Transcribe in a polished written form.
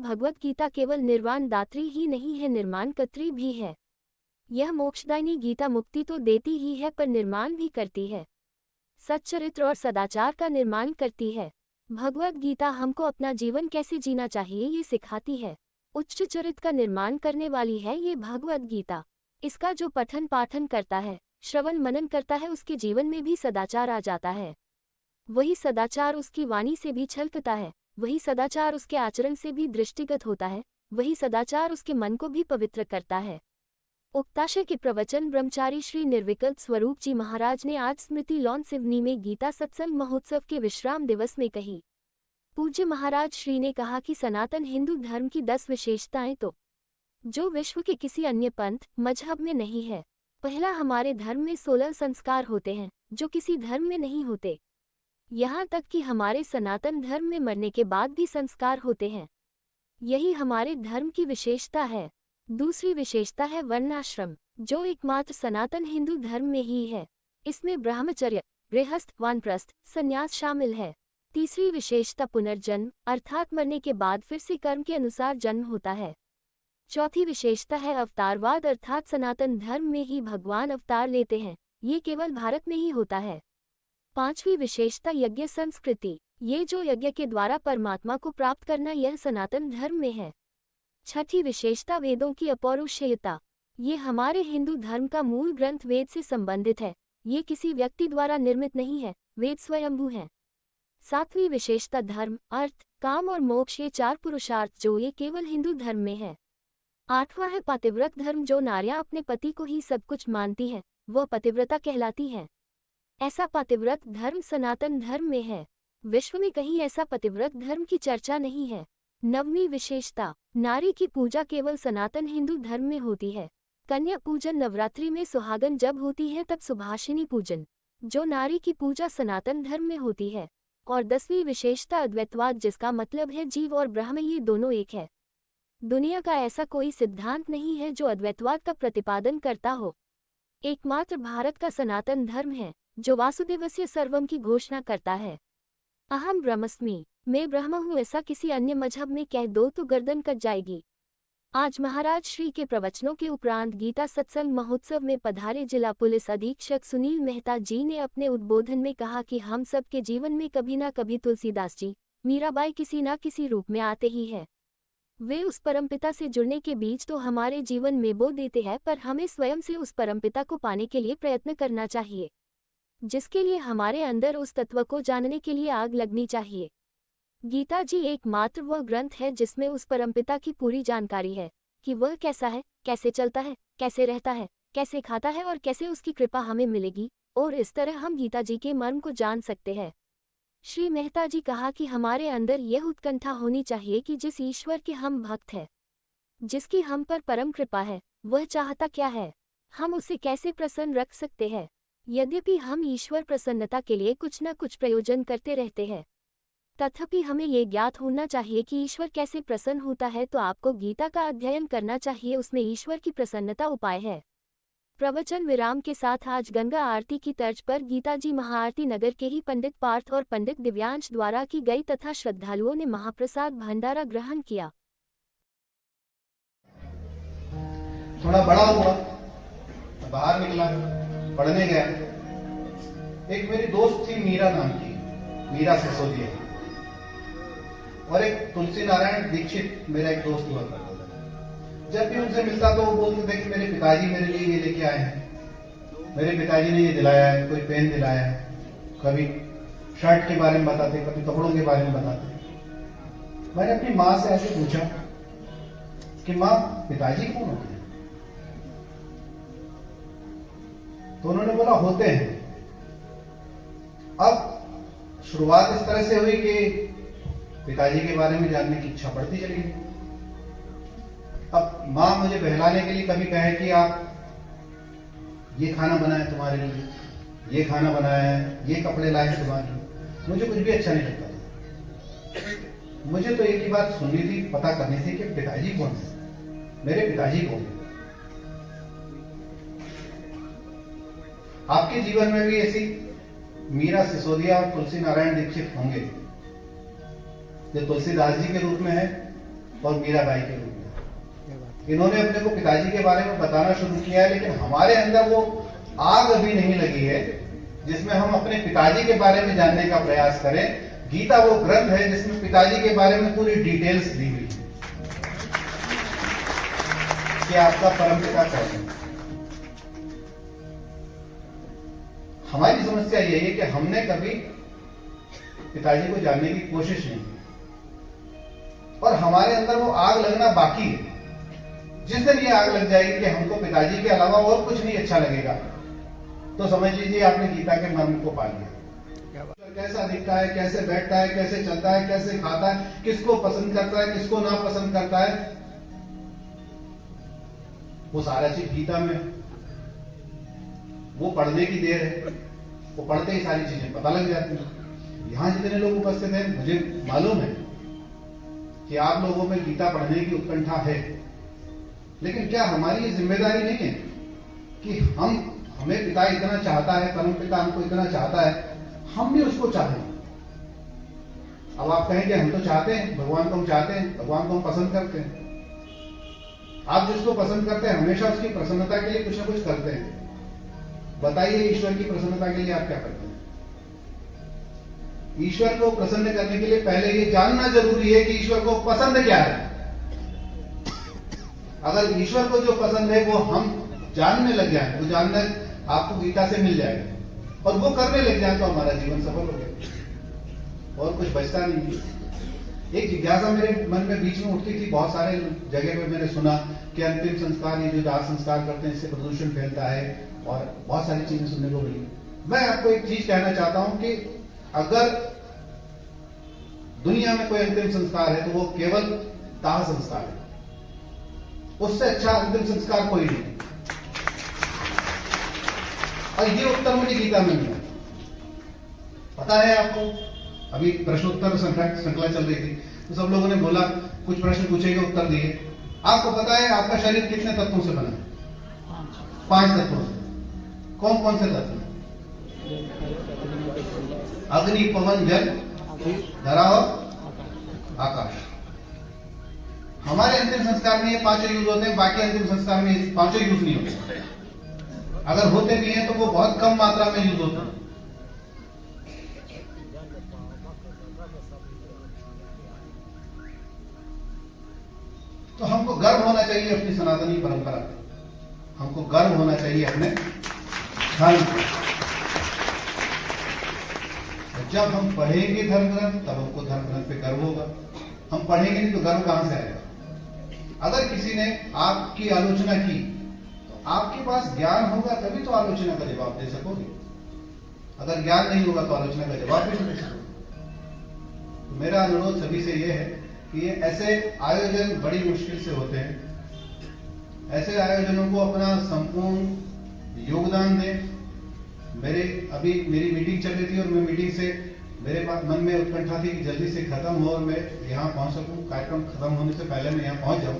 भगवत गीता केवल निर्वाण दात्री ही नहीं है, निर्माण कत्री भी है। यह मोक्षदायिनी गीता मुक्ति तो देती ही है पर निर्माण भी करती है, सच्चरित्र और सदाचार का निर्माण करती है। भगवत गीता हमको अपना जीवन कैसे जीना चाहिए ये सिखाती है। उच्च चरित्र का निर्माण करने वाली है ये भगवत गीता। इसका जो पठन पाठन करता है, श्रवण मनन करता है, उसके जीवन में भी सदाचार आ जाता है। वही सदाचार उसकी वाणी से भी छलकता है, वही सदाचार उसके आचरण से भी दृष्टिगत होता है, वही सदाचार उसके मन को भी पवित्र करता है। उक्ताशय के प्रवचन ब्रह्मचारी श्री निर्विकल्प स्वरूप जी महाराज ने आज स्मृति लॉन सिवनी में गीता सत्संग महोत्सव के विश्राम दिवस में कही। पूज्य महाराज श्री ने कहा कि सनातन हिंदू धर्म की 10 विशेषताएं तो जो विश्व के किसी अन्य पंथ मजहब में नहीं है। पहला, हमारे धर्म में 16 संस्कार होते हैं जो किसी धर्म में नहीं होते। यहाँ तक कि हमारे सनातन धर्म में मरने के बाद भी संस्कार होते हैं। यही हमारे धर्म की विशेषता है। दूसरी विशेषता है वर्णाश्रम, जो एकमात्र सनातन हिंदू धर्म में ही है। इसमें ब्रह्मचर्य, गृहस्थ, वानप्रस्थ, संन्यास शामिल है। तीसरी विशेषता पुनर्जन्म, अर्थात मरने के बाद फिर से कर्म के अनुसार जन्म होता है। चौथी विशेषता है अवतारवाद, अर्थात सनातन धर्म में ही भगवान अवतार लेते हैं, ये केवल भारत में ही होता है। पांचवी विशेषता यज्ञ संस्कृति, ये जो यज्ञ के द्वारा परमात्मा को प्राप्त करना, यह सनातन धर्म में है। छठी विशेषता वेदों की अपौरुषेयता, ये हमारे हिंदू धर्म का मूल ग्रंथ वेद से संबंधित है, ये किसी व्यक्ति द्वारा निर्मित नहीं है, वेद स्वयंभू है। सातवीं विशेषता धर्म, अर्थ, काम और मोक्ष, ये 4 पुरुषार्थ जो ये केवल हिंदू धर्म में है। आठवां है पतिव्रत धर्म, जो नारियां अपने पति को ही सब कुछ मानती हैं, वह पतिव्रता कहलाती है। ऐसा पतिव्रत धर्म सनातन धर्म में है, विश्व में कहीं ऐसा पतिव्रत धर्म की चर्चा नहीं है। नववीं विशेषता, नारी की पूजा केवल सनातन हिंदू धर्म में होती है। कन्या पूजन नवरात्रि में सुहागन जब होती है तब सुभाषिनी पूजन, जो नारी की पूजा सनातन धर्म में होती है। और 10वीं विशेषता अद्वैतवाद, जिसका मतलब है जीव और ब्रह्म ये दोनों एक है। दुनिया का ऐसा कोई सिद्धांत नहीं है जो अद्वैतवाद का प्रतिपादन करता हो। एकमात्र भारत का सनातन धर्म है जो वासुदेवस्य सर्वम की घोषणा करता है। अहम ब्रह्मस्मि, मैं ब्रह्म हूँ, ऐसा किसी अन्य मजहब में कह दो तो गर्दन कट जाएगी। आज महाराज श्री के प्रवचनों के उपरांत गीता सत्संग महोत्सव में पधारे जिला पुलिस अधीक्षक सुनील मेहता जी ने अपने उद्बोधन में कहा कि हम सब के जीवन में कभी ना कभी तुलसीदास जी, मीराबाई किसी ना किसी रूप में आते ही है। वे उस परमपिता से जुड़ने के बीज तो हमारे जीवन में बो देते हैं, पर हमें स्वयं से उस परमपिता को पाने के लिए प्रयत्न करना चाहिए, जिसके लिए हमारे अंदर उस तत्व को जानने के लिए आग लगनी चाहिए। गीता जी एकमात्र वह ग्रंथ है जिसमें उस परमपिता की पूरी जानकारी है कि वह कैसा है, कैसे चलता है, कैसे रहता है, कैसे खाता है और कैसे उसकी कृपा हमें मिलेगी, और इस तरह हम गीता जी के मर्म को जान सकते हैं। श्री मेहता जी कहा कि हमारे अंदर यह उत्कंठा होनी चाहिए कि जिस ईश्वर के हम भक्त हैं, जिसकी हम पर परम कृपा है, वह चाहता क्या है, हम उसे कैसे प्रसन्न रख सकते हैं। यद्यपि हम ईश्वर प्रसन्नता के लिए कुछ न कुछ प्रयोजन करते रहते हैं, तथापि हमें ये ज्ञात होना चाहिए कि ईश्वर कैसे प्रसन्न होता है, तो आपको गीता का अध्ययन करना चाहिए, उसमें ईश्वर की प्रसन्नता उपाय है। प्रवचन विराम के साथ आज गंगा आरती की तर्ज पर गीता जी महाआरती नगर के ही पंडित पार्थ और पंडित दिव्यांश द्वारा की गई तथा श्रद्धालुओं ने महाप्रसाद भंडारा ग्रहण किया। थोड़ा बड़ा हुआ, बाहर निकला, पढ़ने गया। एक मेरी दोस्त थी मीरा नाम की, मीरा सिसोदिया, और एक तुलसी नारायण दीक्षित मेरा एक दोस्त हुआ करता था। जब भी उनसे मिलता तो वो बोलते थे कि मेरे पिताजी मेरे लिए ये लेके आए हैं, मेरे पिताजी ने ये दिलाया है, कोई पेन दिलाया है। कभी शर्ट के बारे में बताते, कभी कपड़ों के बारे में बताते। मैंने अपनी माँ से ऐसे पूछा कि माँ, पिताजी कौन होते हैं? तो उन्होंने बोला, होते हैं। अब शुरुआत इस तरह से हुई कि पिताजी के बारे में जानने की इच्छा बढ़ती चली गई। अब मां मुझे बहलाने के लिए कभी कहे कि आप ये खाना बनाए तुम्हारे लिए, ये खाना बनाया है, ये कपड़े लाए हैं तुम्हारे लिए, मुझे कुछ भी अच्छा नहीं लगता था। मुझे तो एक ही बात सुननी थी, पता करनी थी कि पिताजी कौन है, मेरे पिताजी कौन है। आपके जीवन में भी ऐसी मीरा सिसोदिया और तुलसी नारायण दीक्षित होंगे जो तुलसीदास जी के रूप में है, और मीराबाई के रूप में। इन्होंने अपने को पिताजी के बारे में बताना शुरू किया है, लेकिन हमारे अंदर वो आग अभी नहीं लगी है जिसमें हम अपने पिताजी के बारे में जानने का प्रयास करें। गीता वो ग्रंथ है जिसमें पिताजी के बारे में पूरी डिटेल्स दी हुई है कि आपका परमपिता कौन है। हमारी समस्या यही है कि हमने कभी पिताजी को जानने की कोशिश नहीं की और हमारे अंदर वो आग लगना बाकी है। जिस दिन ये आग लग जाएगी कि हमको पिताजी के अलावा और कुछ नहीं अच्छा लगेगा, तो समझ लीजिए आपने गीता के मर्म को पा लिया। कैसा दिखता है, कैसे बैठता है, कैसे चलता है, कैसे खाता है, किसको पसंद करता है, किसको ना पसंद करता है, वो सारा चीज गीता में। वो पढ़ने की देर है, वो पढ़ते ही सारी चीजें पता लग जाती हैं। यहां जितने लोग उपस्थित हैं, मुझे मालूम है कि आप लोगों में गीता पढ़ने की उत्कंठा है, लेकिन क्या हमारी ये जिम्मेदारी नहीं है कि हमें पिता इतना चाहता है, परम पिता हमको इतना चाहता है, हम भी उसको चाहें। अब आप कहेंगे हम तो चाहते हैं, भगवान को हम चाहते हैं, भगवान को हम पसंद करते हैं। आप जिसको पसंद करते हैं हमेशा उसकी प्रसन्नता के लिए कुछ ना कुछ करते हैं। बताइए ईश्वर की प्रसन्नता के लिए आप क्या करते हैं? ईश्वर को प्रसन्न करने के लिए पहले ये जानना जरूरी है कि ईश्वर को पसंद क्या है। अगर ईश्वर को जो पसंद है वो हम जानने लग जाए, वो जानना आपको गीता से मिल जाएगा और वो करने लग जाए तो हमारा जीवन सफल हो गया और कुछ बचता नहीं है। एक जिज्ञासा मेरे मन में बीच में उठती थी, बहुत सारे जगह पे मैंने सुना कि अंतिम संस्कार, ये जो दाह संस्कार करते हैं इससे प्रदूषण फैलता है और बहुत सारी चीजें सुनने को मिली। मैं आपको एक चीज कहना चाहता हूं कि अगर दुनिया में कोई अंतिम संस्कार है तो वो केवल दाह संस्कार है। उससे अच्छा अंतिम संस्कार कोई नहीं। और ये उत्तर मुझे गीता में मिला। पता है आपको, अभी प्रश्नोत्तर श्रृंखला चल रही थी तो सब लोगों ने बोला, कुछ प्रश्न पूछे गए, उत्तर दिए। आपको पता है आपका शरीर कितने तत्वों से बना है? 5 तत्वों से। कौन कौन से तत्व? अग्नि, पवन, जल, धरा और आकाश। हमारे अंतिम संस्कार में ये 5 यूज होते हैं, बाकी अंतिम संस्कार में 5 यूज नहीं होते। अगर होते भी हैं तो वो बहुत कम मात्रा में यूज होते हैं। तो हमको गर्व होना चाहिए अपनी सनातनी परंपरा पे। हमको गर्व होना चाहिए अपने धर्म पे। जब हम पढ़ेंगे धर्म ग्रंथ तब हमको धर्म ग्रंथ पे गर्व होगा। हम पढ़ेंगे नहीं तो गर्व कहां से आएगा? अगर किसी ने आपकी आलोचना की तो आपके पास ज्ञान होगा तभी तो आलोचना का जवाब दे सकोगे। अगर ज्ञान नहीं होगा तो आलोचना का जवाब भी नहीं दे सकोगे। तो मेरा अनुरोध सभी से यह है कि ये ऐसे आयोजन बड़ी मुश्किल से होते हैं। ऐसे आयोजनों को अपना संपूर्ण योगदान दें। अभी मेरी मीटिंग चल रही थी और मैं मीटिंग से मेरे मन में उत्कंठा थी कि जल्दी से खत्म हो और मैं यहाँ पहुंच सकूं, कार्यक्रम खत्म होने से पहले मैं यहाँ पहुंच जाऊं।